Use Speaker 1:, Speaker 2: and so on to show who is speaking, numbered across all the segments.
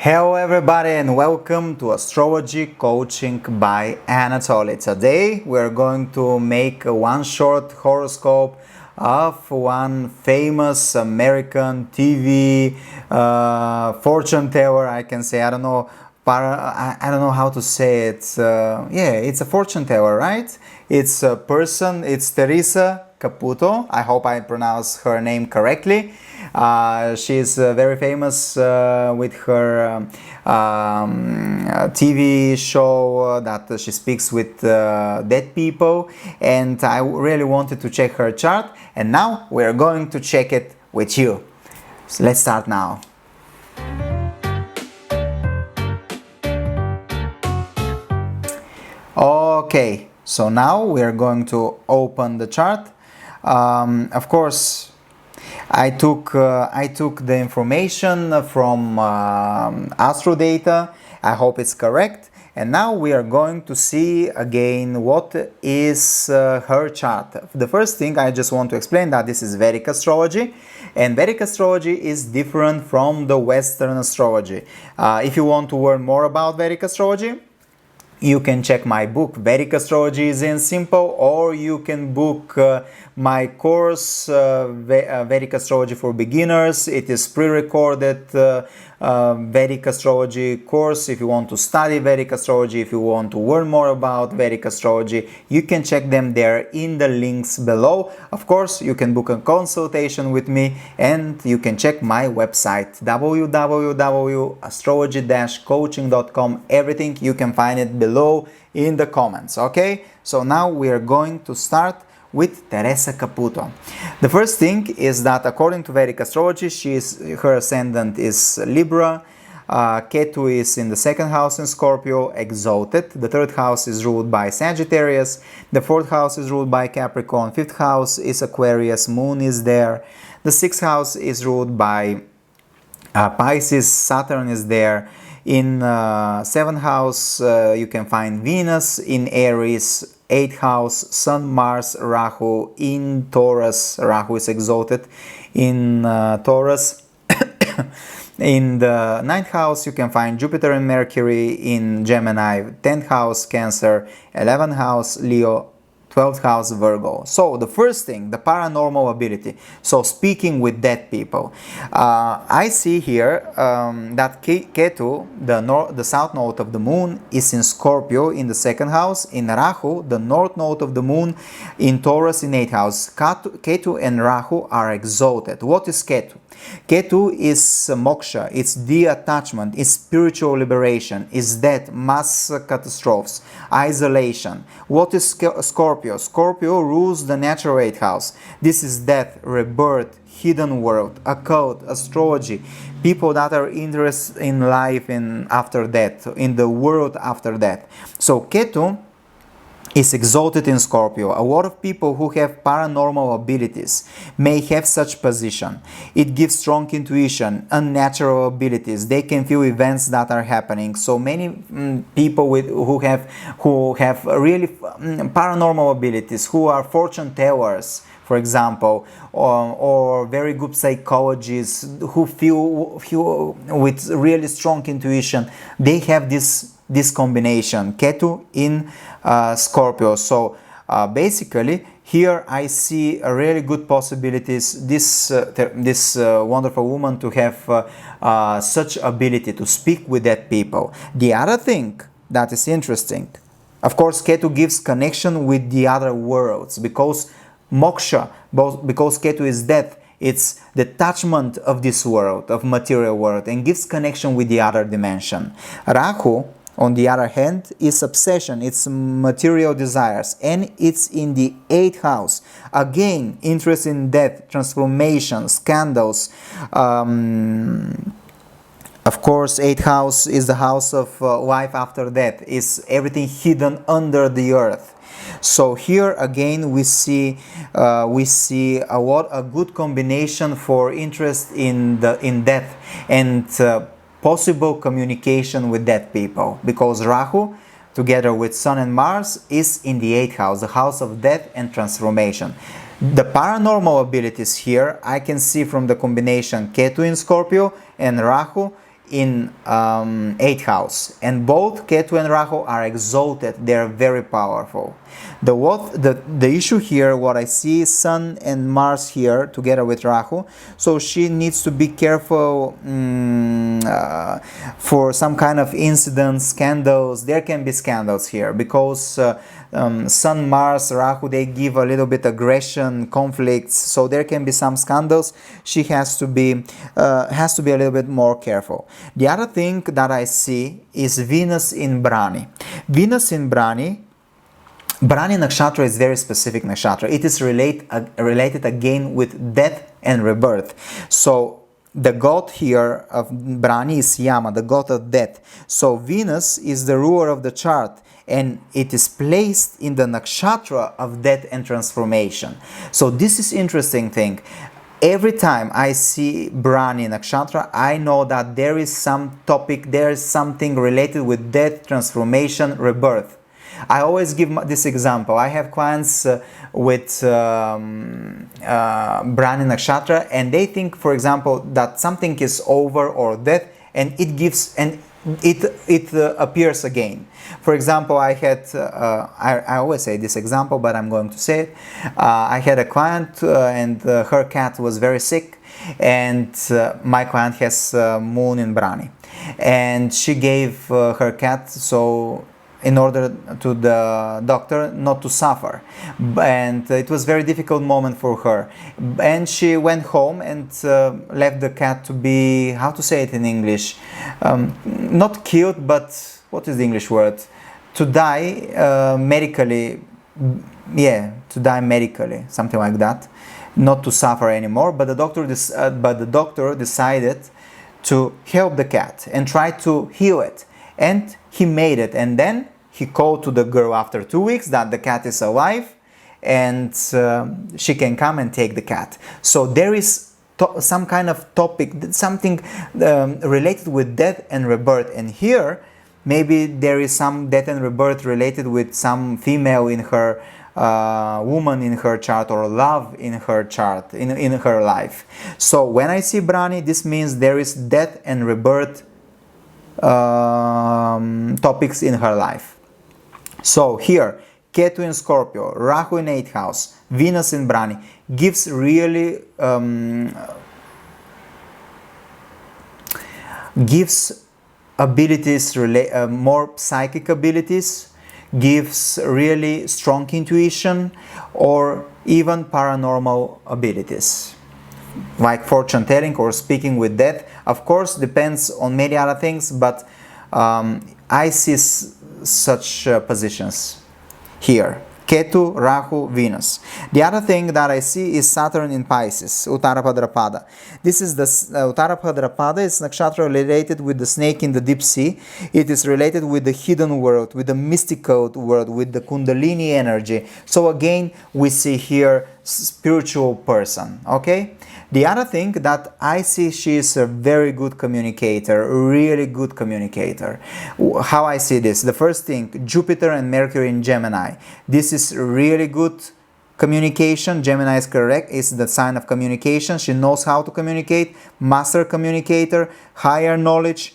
Speaker 1: Hello everybody and welcome to Astrology Coaching by Anatoly. Today we're going to make one short horoscope of one famous American TV fortune teller. I can say, I don't know how to say it. It's a fortune teller, right? It's a person, it's Theresa Caputo. I hope I pronounce her name correctly. She's very famous with her TV show that she speaks with dead people, and I really wanted to check her chart, and now we're going to check it with you. So let's start now. Okay, so now we're going to open the chart. Of course, I took the information from Astrodata. I hope it's correct. And now we are going to see again what is her chart. The first thing I just want to explain that this is Vedic astrology, and Vedic astrology is different from the Western astrology. If you want to learn more about Vedic astrology, you can check my book Vedic Astrology is in Simple, or you can book my course Vedic Astrology for Beginners. It is pre-recorded Vedic Astrology course. If you want to study Vedic Astrology, if you want to learn more about Vedic Astrology, you can check them there in the links below. Of course, you can book a consultation with me, and you can check my website www.astrology-coaching.com. Everything you can find it below in the comments. Okay, so now we are going to start with Theresa Caputo. The first thing is that according to Vedic astrology, her ascendant is Libra. Ketu is in the second house in Scorpio, exalted. The third house is ruled by Sagittarius. The fourth house is ruled by Capricorn. Fifth house is Aquarius. Moon is there. The sixth house is ruled by Pisces. Saturn is there. In seventh house, you can find Venus. In Aries, 8th house, Sun, Mars, Rahu. In Taurus, Rahu is exalted in Taurus. In the 9th house, you can find Jupiter and Mercury. In Gemini, 10th house, Cancer, 11th house, Leo, 12th house, Virgo. So the first thing, the paranormal ability. So speaking with dead people. I see here that Ketu, the south node of the moon, is in Scorpio in the second house. In Rahu, the north node of the moon in Taurus in 8th house. Ketu and Rahu are exalted. What is Ketu? Ketu is moksha, it's detachment, it's spiritual liberation, it's death, mass catastrophes, isolation. What is Scorpio? Scorpio rules the natural 8th house. This is death, rebirth, hidden world, occult, astrology, people that are interested in life after death, in the world after death. So Ketu is exalted in Scorpio. A lot of people who have paranormal abilities may have such position. It gives strong intuition, unnatural abilities. They can feel events that are happening. So many people who have really paranormal abilities, who are fortune tellers, for example, or very good psychologists who feel with really strong intuition, they have this combination, Ketu in Scorpio. So basically here I see a really good possibilities this wonderful woman to have such ability to speak with dead people. The other thing that is interesting, of course, Ketu gives connection with the other worlds, because moksha, because Ketu is death, it's detachment of this world, of material world, and gives connection with the other dimension. Rahu, on the other hand, is obsession, it's material desires, and it's in the 8th house. Again, interest in death, transformation, scandals. Of course, 8th house is the house of life after death, is everything hidden under the earth. So here again we see a good combination for interest in death and possible communication with dead people, because Rahu together with Sun and Mars is in the 8th house, the house of death and transformation. The paranormal abilities here I can see from the combination Ketu in Scorpio and Rahu in 8th house, and both Ketu and Rahu are exalted. They are very powerful. The issue here, what I see is Sun and Mars here together with Rahu, so she needs to be careful for some kind of incidents, scandals. There can be scandals here because Sun, Mars, Rahu, they give a little bit aggression, conflicts, so there can be some scandals. She has to be a little bit more careful. The other thing that I see is Venus in Brani. Venus in Brani nakshatra is very specific nakshatra. It is related again with death and rebirth. So the god here of Brani is Yama, the god of death. So Venus is the ruler of the chart, and it is placed in the nakshatra of death and transformation. So this is interesting thing. Every time I see Brani nakshatra, I know that there is some topic, there is something related with death, transformation, rebirth. I always give this example. I have clients with Brani nakshatra, and they think, for example, that something is over or death, and it appears again. For example, I had I always say this example, but I'm going to say it. I had a client and her cat was very sick, and my client has moon in Brani, and she gave her cat in order to the doctor not to suffer, and it was very difficult moment for her, and she went home and left the cat to be, how to say it in English, not killed, but what is the English word, to die medically, to die medically, something like that, not to suffer anymore. But the doctor decided to help the cat and try to heal it, and he made it. And then he called to the girl after 2 weeks that the cat is alive, and she can come and take the cat. So there is some kind of topic, something related with death and rebirth. And here maybe there is some death and rebirth related with some female in her woman in her chart, or love in her chart, in her life. So when I see Brani, this means there is death and rebirth topics in her life. So here, Ketu in Scorpio, Rahu in 8th house, Venus in Brani gives really gives abilities, more psychic abilities, gives really strong intuition, or even paranormal abilities, like fortune telling or speaking with death. Of course, depends on many other things, but I see such positions here. Ketu, Rahu, Venus. The other thing that I see is Saturn in Pisces, Uttara Bhadrapada. This is the Uttara Bhadrapada is nakshatra related with the snake in the deep sea. It is related with the hidden world, with the mystical world, with the Kundalini energy. So again, we see here spiritual person, okay? The other thing that I see, she is a very good communicator, really good communicator. How I see this? The first thing, Jupiter and Mercury in Gemini. This is really good communication. Gemini is correct, is the sign of communication. She knows how to communicate, master communicator, higher knowledge.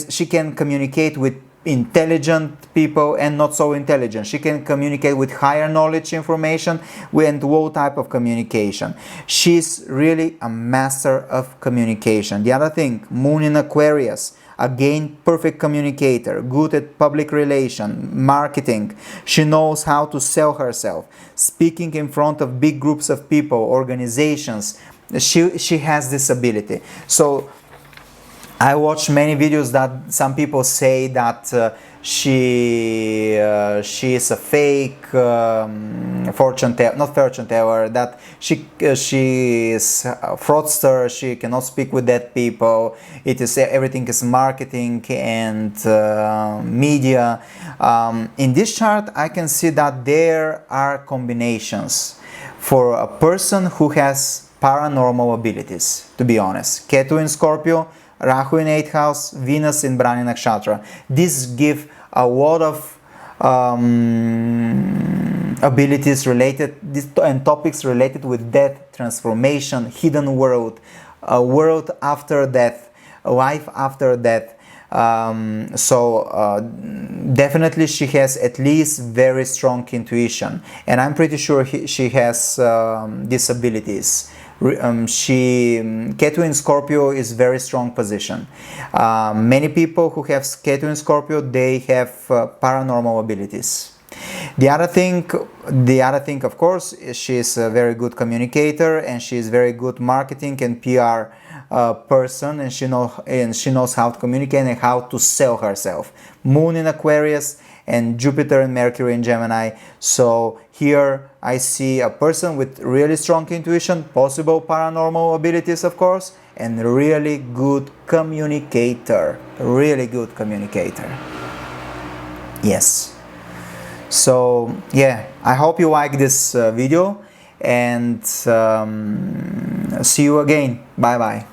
Speaker 1: She can communicate with intelligent people and not so intelligent. She can communicate with higher knowledge information and all type of communication. She's really a master of communication. The other thing, Moon in Aquarius, again, perfect communicator, good at public relation, marketing. She knows how to sell herself, speaking in front of big groups of people, organizations. She has this ability. So I watch many videos that some people say that she is a fake fortune teller, not fortune teller, that she is a fraudster. She cannot speak with dead people. It is everything is marketing and media. In this chart, I can see that there are combinations for a person who has paranormal abilities. To be honest, Ketu in Scorpio, Rahu in 8th house, Venus in Brani Nakshatra. These give a lot of abilities related and topics related with death, transformation, hidden world, a world after death, a life after death. Definitely she has at least very strong intuition, and I'm pretty sure she has these abilities. Ketu in Scorpio is very strong position. Many people who have Ketu in Scorpio, they have paranormal abilities. The other thing, of course, is she's a very good communicator, and she's very good marketing and PR person, and she knows how to communicate and how to sell herself. Moon in Aquarius and Jupiter and Mercury in Gemini. So here I see a person with really strong intuition, possible paranormal abilities, of course, and really good communicator. Really good communicator. Yes. So yeah, I hope you like this video, and see you again. Bye bye.